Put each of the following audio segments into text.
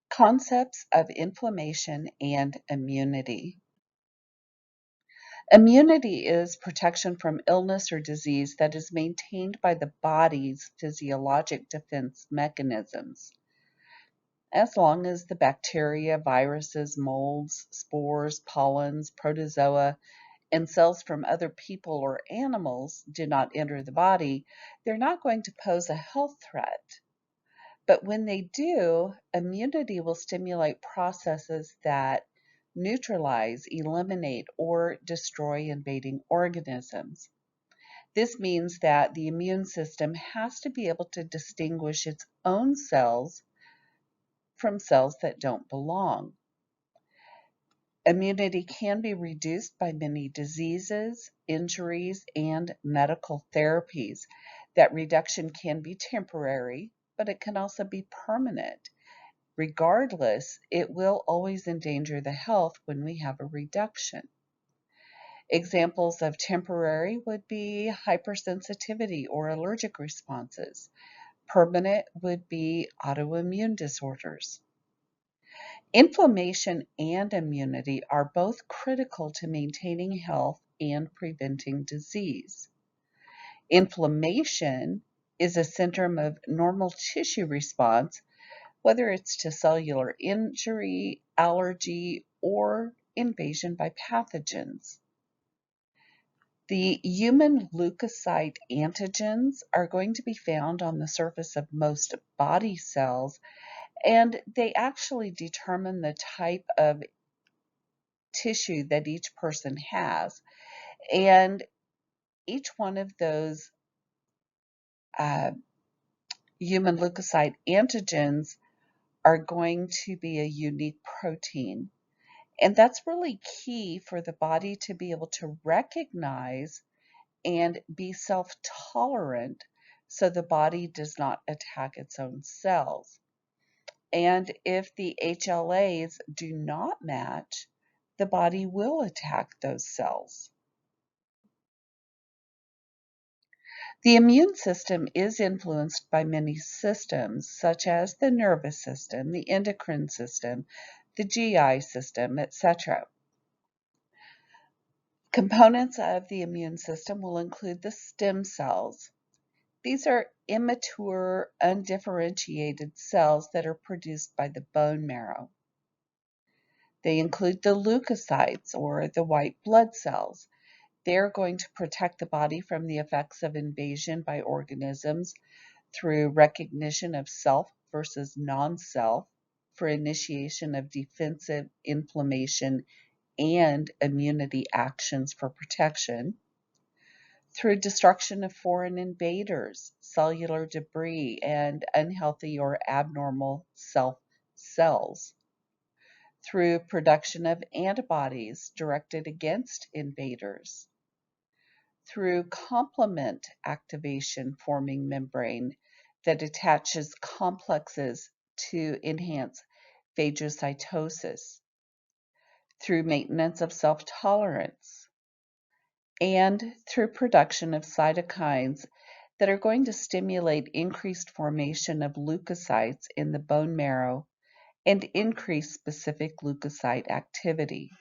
Concepts of inflammation and immunity. Immunity is protection from illness or disease that is maintained by the body's physiologic defense mechanisms. As long as the bacteria, viruses, molds, spores, pollens, protozoa, and cells from other people or animals do not enter the body, they're not going to pose a health threat. But when they do, immunity will stimulate processes that neutralize, eliminate, or destroy invading organisms. This means that the immune system has to be able to distinguish its own cells from cells that don't belong. Immunity can be reduced by many diseases, injuries, and medical therapies. That reduction can be temporary, but it can also be permanent. Regardless, it will always endanger the health when we have a reduction. Examples of temporary would be hypersensitivity or allergic responses. Permanent would be autoimmune disorders. Inflammation and immunity are both critical to maintaining health and preventing disease. Inflammation is a syndrome of normal tissue response, whether it's to cellular injury, allergy, or invasion by pathogens. The human leukocyte antigens are going to be found on the surface of most body cells, and they actually determine the type of tissue that each person has. And each one of those uh, human leukocyte antigens are going to be a unique protein. And that's really key for the body to be able to recognize and be self-tolerant so the body does not attack its own cells. And if the HLAs do not match, the body will attack those cells. The immune system is influenced by many systems, such as the nervous system, the endocrine system, the GI system, etc. Components of the immune system will include the stem cells. These are immature, undifferentiated cells that are produced by the bone marrow. They include the leukocytes, or the white blood cells. They're going to protect the body from the effects of invasion by organisms through recognition of self versus non-self, for initiation of defensive inflammation and immunity actions for protection, through destruction of foreign invaders, cellular debris, and unhealthy or abnormal self cells, through production of antibodies directed against invaders, through complement activation forming membrane that attaches complexes to enhance phagocytosis, through maintenance of self-tolerance, and through production of cytokines that are going to stimulate increased formation of leukocytes in the bone marrow and increase specific leukocyte activity.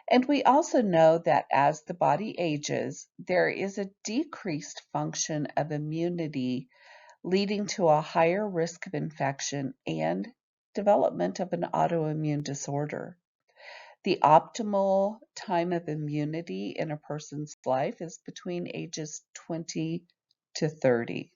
And we also know that as the body ages, there is a decreased function of immunity, leading to a higher risk of infection and development of an autoimmune disorder. The optimal time of immunity in a person's life is between ages 20 to 30.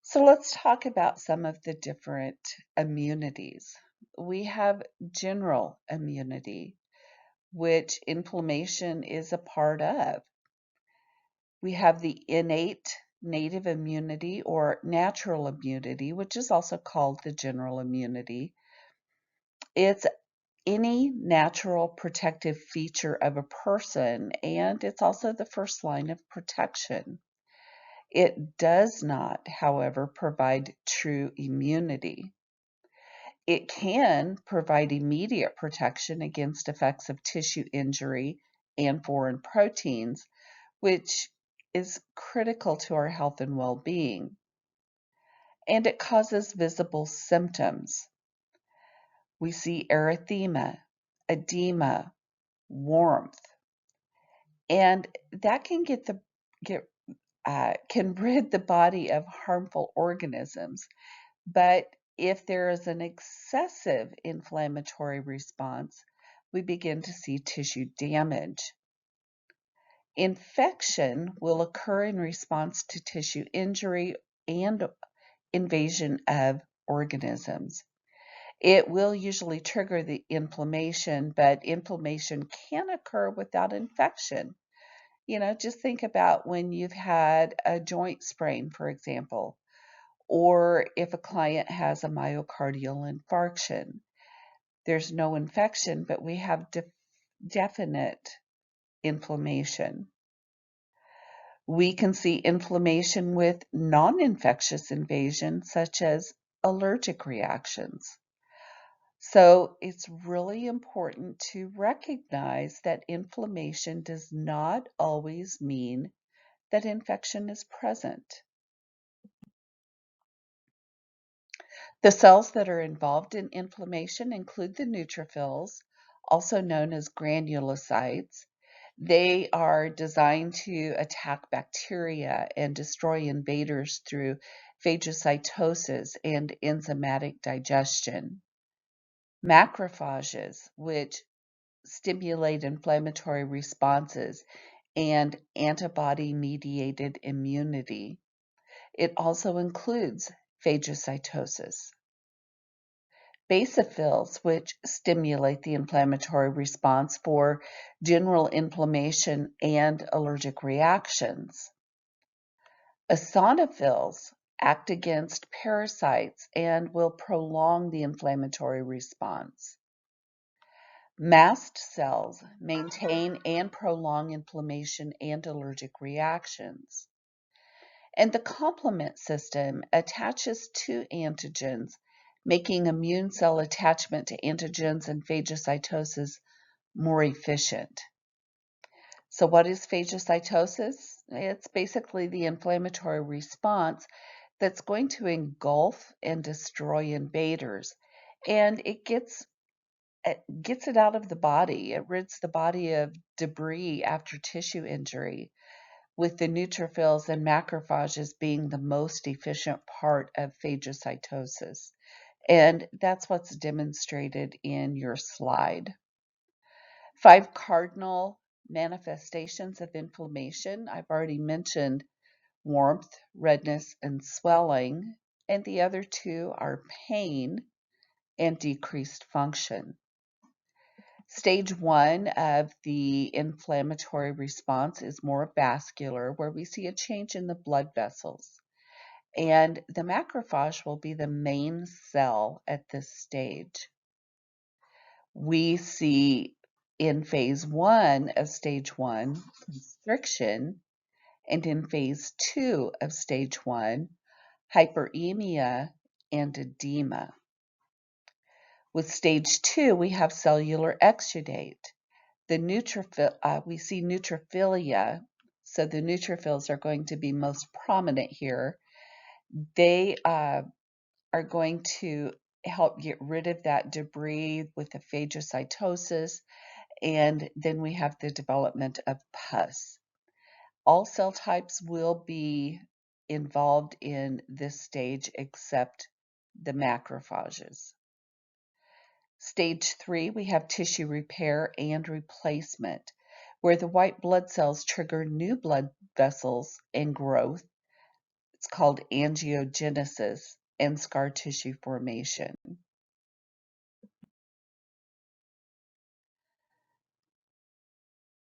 So let's talk about some of the different immunities. We have general immunity, which inflammation is a part of. We have the innate native immunity or natural immunity, which is also called the general immunity. It's any natural protective feature of a person, and it's also the first line of protection. It does not, however, provide true immunity. It can provide immediate protection against effects of tissue injury and foreign proteins, which is critical to our health and well-being, and it causes visible symptoms. We see erythema, edema, warmth, and that can can rid the body of harmful organisms. But if there is an excessive inflammatory response, we begin to see tissue damage. Infection will occur in response to tissue injury and invasion of organisms. It will usually trigger the inflammation, but inflammation can occur without infection. Just think about when you've had a joint sprain, for example, or if a client has a myocardial infarction. There's no infection, but we have definite inflammation. We can see inflammation with non-infectious invasion, such as allergic reactions. So it's really important to recognize that inflammation does not always mean that infection is present. The cells that are involved in inflammation include the neutrophils, also known as granulocytes. They are designed to attack bacteria and destroy invaders through phagocytosis and enzymatic digestion. Macrophages, which stimulate inflammatory responses and antibody-mediated immunity. It also includes phagocytosis. Basophils, which stimulate the inflammatory response for general inflammation and allergic reactions. Eosinophils act against parasites and will prolong the inflammatory response. Mast cells maintain and prolong inflammation and allergic reactions. And the complement system attaches to antigens, making immune cell attachment to antigens and phagocytosis more efficient. So what is phagocytosis? It's basically the inflammatory response that's going to engulf and destroy invaders. And it gets it out of the body. It rids the body of debris after tissue injury, with the neutrophils and macrophages being the most efficient part of phagocytosis. And that's what's demonstrated in your slide. 5 cardinal manifestations of inflammation. I've already mentioned warmth, redness, and swelling, and the other 2 are pain and decreased function. Stage 1 of the inflammatory response is more vascular, where we see a change in the blood vessels. And the macrophage will be the main cell at this stage. We see in phase 1 of stage 1 constriction, and in phase 2 of stage 1 hyperemia and edema. With stage 2, we have cellular exudate. We see neutrophilia, so the neutrophils are going to be most prominent here. They are going to help get rid of that debris with the phagocytosis, and then we have the development of pus. All cell types will be involved in this stage except the macrophages. Stage 3, we have tissue repair and replacement, where the white blood cells trigger new blood vessels and growth. It's called angiogenesis and scar tissue formation.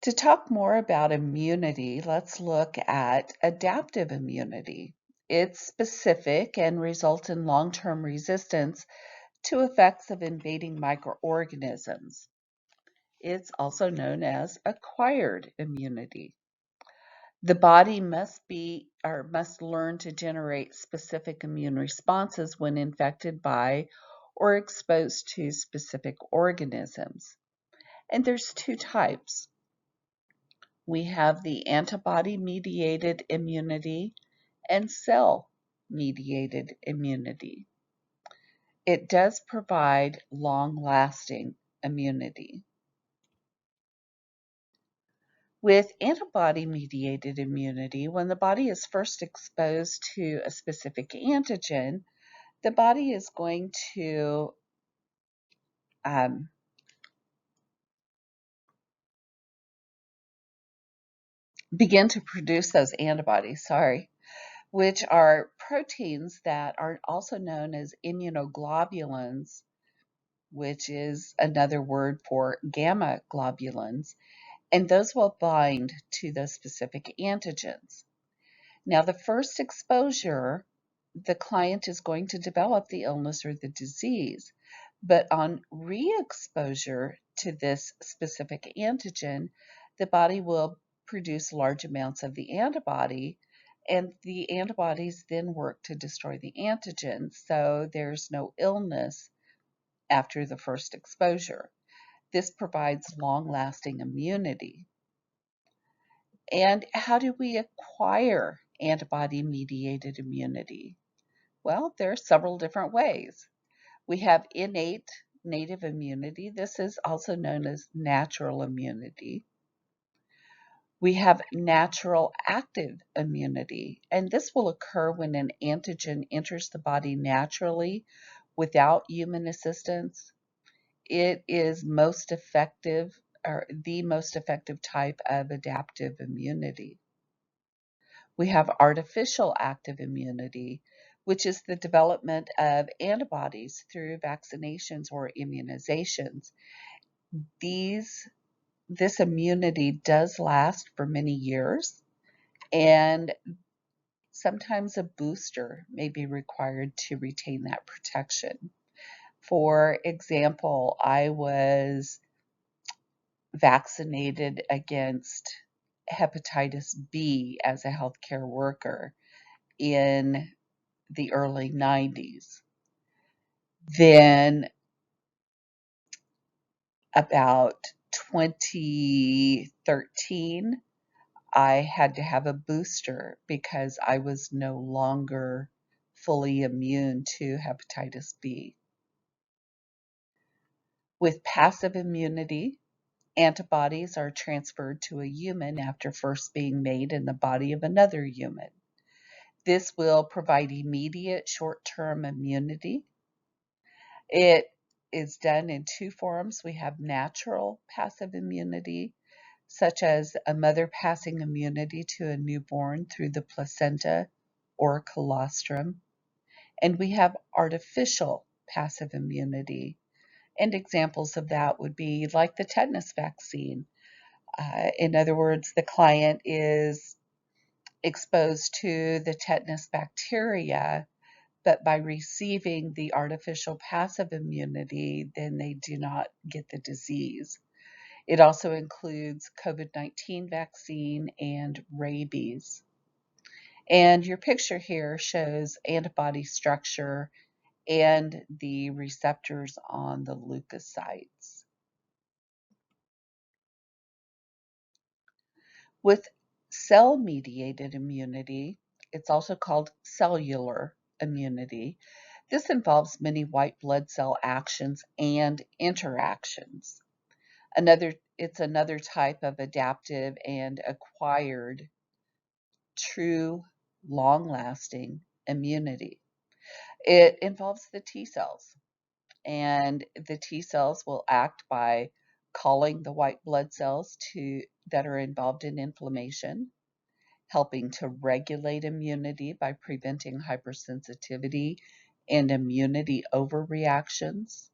To talk more about immunity, let's look at adaptive immunity. It's specific and results in long-term resistance to effects of invading microorganisms. It's also known as acquired immunity. The body must learn to generate specific immune responses when infected by or exposed to specific organisms. And there's 2 types. We have the antibody-mediated immunity and cell-mediated immunity. It does provide long-lasting immunity. With antibody-mediated immunity, when the body is first exposed to a specific antigen, the body is going to begin to produce those antibodies, which are proteins that are also known as immunoglobulins, which is another word for gamma globulins, and those will bind to those specific antigens. Now, the first exposure, the client is going to develop the illness or the disease, but on re-exposure to this specific antigen, the body will produce large amounts of the antibody, and the antibodies then work to destroy the antigen, so there's no illness after the first exposure. This provides long-lasting immunity. And how do we acquire antibody-mediated immunity? Well, there are several different ways. We have innate native immunity. This is also known as natural immunity. We have natural active immunity, and this will occur when an antigen enters the body naturally without human assistance. It is most effective, or the most effective type of adaptive immunity. We have artificial active immunity, which is the development of antibodies through vaccinations or immunizations. This immunity does last for many years, and sometimes a booster may be required to retain that protection. For example, I was vaccinated against hepatitis B as a healthcare worker in the early 90s. Then about 2013, I had to have a booster because I was no longer fully immune to hepatitis B. With passive immunity, antibodies are transferred to a human after first being made in the body of another human. This will provide immediate short-term immunity. It is done in two forms. We have natural passive immunity, such as a mother passing immunity to a newborn through the placenta or colostrum. And we have artificial passive immunity. And examples of that would be like the tetanus vaccine. In other words, the client is exposed to the tetanus bacteria, but by receiving the artificial passive immunity, then they do not get the disease. It also includes COVID-19 vaccine and rabies. And your picture here shows antibody structure and the receptors on the leukocytes. With cell-mediated immunity, it's also called cellular immunity. This involves many white blood cell actions and interactions. It's another type of adaptive and acquired true long-lasting immunity. It involves the T cells, and the T cells will act by calling the white blood cells that are involved in inflammation, helping to regulate immunity by preventing hypersensitivity and immunity overreactions.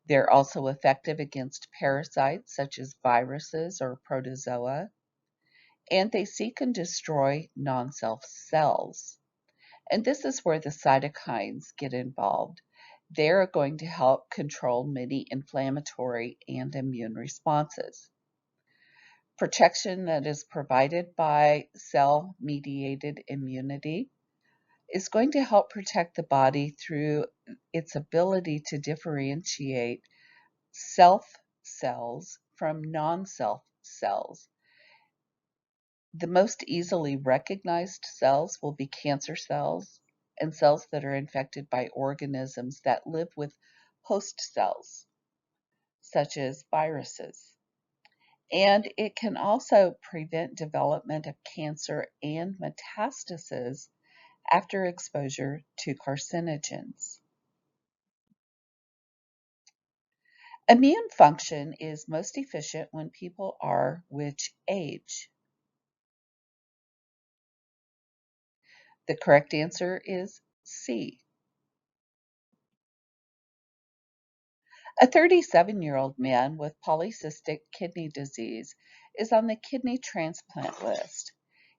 They're also effective against parasites such as viruses or protozoa, and they seek and destroy non-self cells. And this is where the cytokines get involved. They're going to help control many inflammatory and immune responses. Protection that is provided by cell-mediated immunity is going to help protect the body through its ability to differentiate self cells from non-self cells. The most easily recognized cells will be cancer cells and cells that are infected by organisms that live with host cells, such as viruses. And it can also prevent development of cancer and metastasis after exposure to carcinogens. Immune function is most efficient when people are which age? The correct answer is C. A 37-year-old man with polycystic kidney disease is on the kidney transplant list.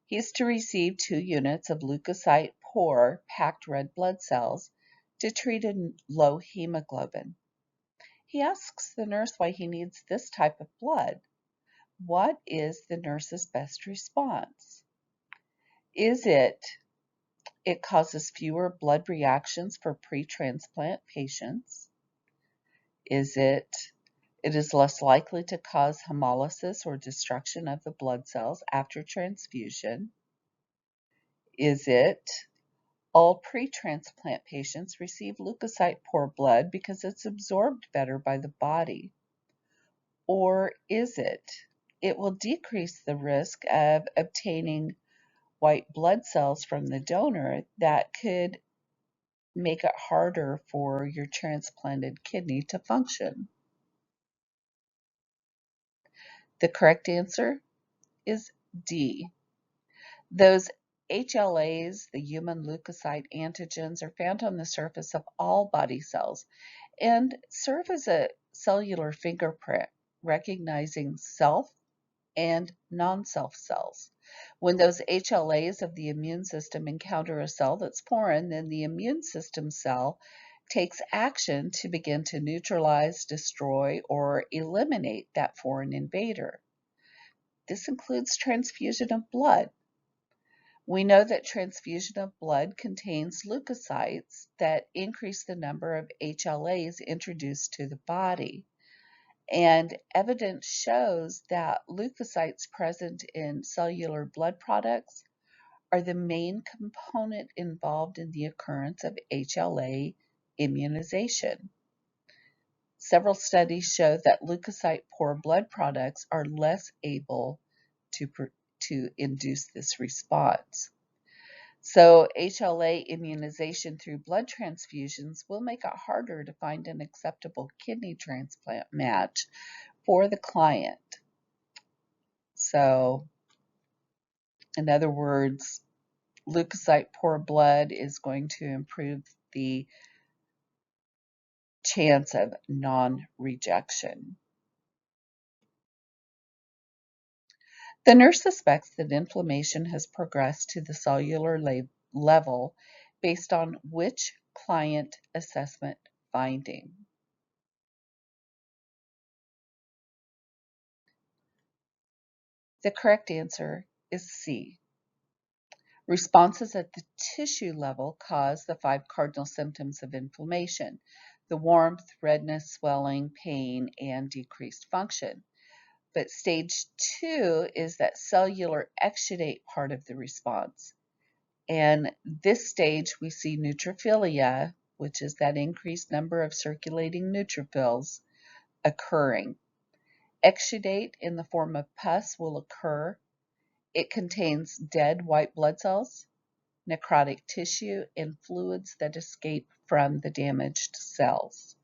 He is to receive 2 units of leukocyte-poor packed red blood cells to treat a low hemoglobin. He asks the nurse why he needs this type of blood. What is the nurse's best response? Is it causes fewer blood reactions for pre-transplant patients? Is it is less likely to cause hemolysis or destruction of the blood cells after transfusion? Is it all pre-transplant patients receive leukocyte-poor blood because it's absorbed better by the body? Or is it will decrease the risk of obtaining white blood cells from the donor that could make it harder for your transplanted kidney to function? The correct answer is D. Those HLAs, the human leukocyte antigens, are found on the surface of all body cells and serve as a cellular fingerprint, recognizing self and non-self cells. When those HLAs of the immune system encounter a cell that's foreign, then the immune system cell takes action to begin to neutralize, destroy, or eliminate that foreign invader. This includes transfusion of blood. We know that transfusion of blood contains leukocytes that increase the number of HLAs introduced to the body. And evidence shows that leukocytes present in cellular blood products are the main component involved in the occurrence of HLA immunization. Several studies show that leukocyte-poor blood products are less able to induce this response. So HLA immunization through blood transfusions will make it harder to find an acceptable kidney transplant match for the client. So, in other words, leukocyte-poor blood is going to improve the chance of non-rejection. The nurse suspects that inflammation has progressed to the cellular level based on which client assessment finding? The correct answer is C. Responses at the tissue level cause the 5 cardinal symptoms of inflammation: the warmth, redness, swelling, pain, and decreased function. But stage 2 is that cellular exudate part of the response. And this stage we see neutrophilia, which is that increased number of circulating neutrophils, occurring. Exudate in the form of pus will occur. It contains dead white blood cells, necrotic tissue, and fluids that escape from the damaged cells.